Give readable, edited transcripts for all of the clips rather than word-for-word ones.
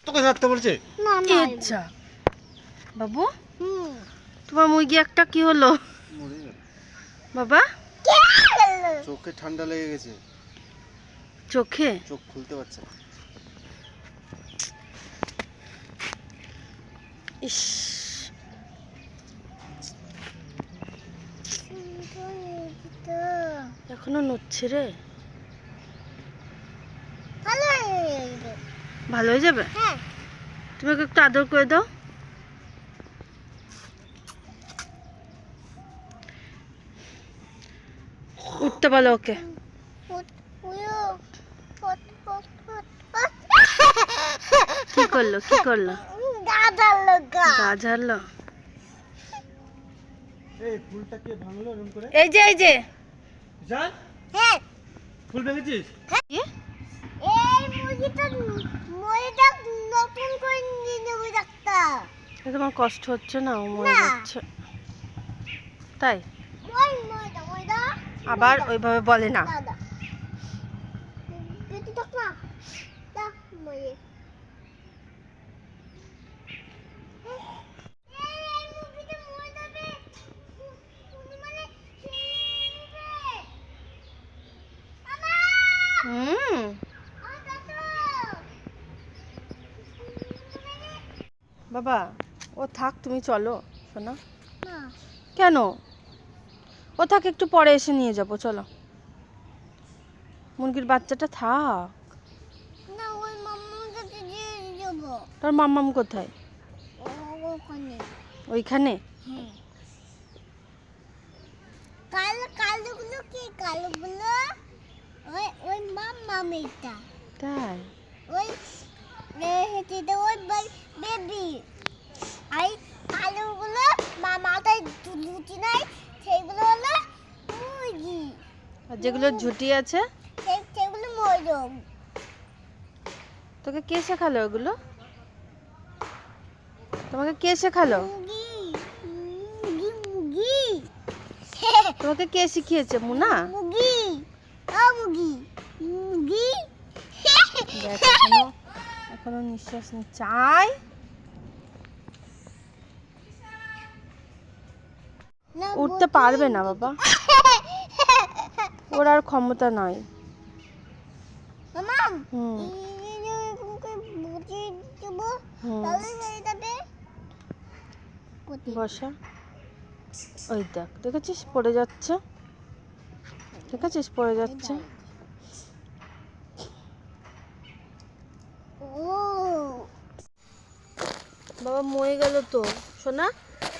তোকে ছাড়তে বলছে না না আচ্ছা বাবু তোমার মুরগি একটা কি হলো বাবা? চোখে ঠান্ডা লেগে গেছে, চোখে চোখ খুলতে পারছে না। ইস এখনো নড়ছে রে। ভালো হয়ে যাবে। হ্যাঁ তুমি ওকে একটু আদর করে দাও। উঠতে বলো ওকে। কি করলো কি করলো? গা ঝাড়লো। এই ফুলটা কে ভাঙলো এরকম করে? এই যে জান হ্যাঁ ফুল ভেঙেছিস? কি? এই মুরগিটা নতুন করে নিয়ে নেবো ডাক্তার। তোমার কষ্ট হচ্ছে না? ও মরে না। যাচ্ছে তাই? ময়দা আবার ওইভাবে বলে না। দাদা বেটি দেখ না দেখ ময়ে হুম বাবা ও থাক, তুমি চলো শোনা। কেন? ও থাক, একটু পরে এসে নিয়ে যাবো, চলো। মুরগির বাচ্চাটা থাক। না ওই মাম্মার কাছে দিয়ে যাবো। তোর মাম্মাম কোথায়? ওখানে ওইখানে? হ্যাঁ কালোগুলো কি কালোগুলো ওই মাম্মা মেয়েটা তাই? ওই হেঁটে ওই বেবি আই কালোগুলো মাথায় লুচি নাই সেগুলো হলো মুরগি, আর যেগুলো ঝুটি আছে সেগুলো মরম। তোকে কে শেখালো ওগুলো? তোমাকে কে শেখালো? মুরগি মুরগি মুরগি তোমাকে কে শিখিয়েছে? মুনা? মুরগি মুরগি মুরগি দেখ, এখনো নিঃশ্বাস নিচ্ছে। আয় উঠতে পারবে না বাবা, ওর আর ক্ষমতা নাই। মামাম হুম হুম বসা। ওই দেখ, দেখেছিস পড়ে যাচ্ছে, দেখেছিস পড়ে যাচ্ছে। বাবা মরে গেল তো সোনা।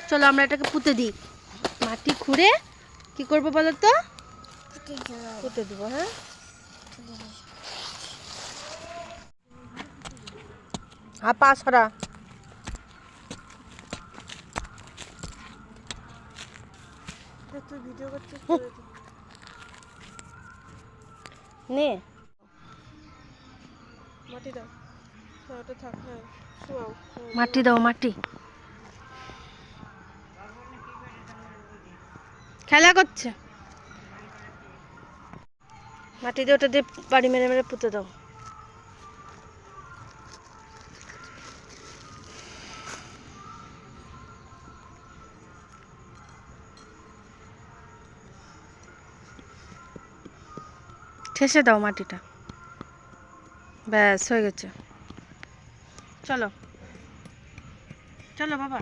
চলো আমরা এটাকে পুঁতে দিই। মাটি খুঁড়ে কি করবো বলো তো? পুঁতে দিব। হ্যাঁ পা সরা। ভিডিও করছিস নে। মাটি দাও, ওটা থাক। হ্যাঁ শোয়াও, মাটি দাও, মাটি। খেলা করছে, মাটি দিয়ে ওটা দিয়ে বাড়ি মেরে মেরে পুঁতে দাও। ঠেসে দাও মাটিটা, ব্যাস হয়ে গেছে। চলো চলো বাবা।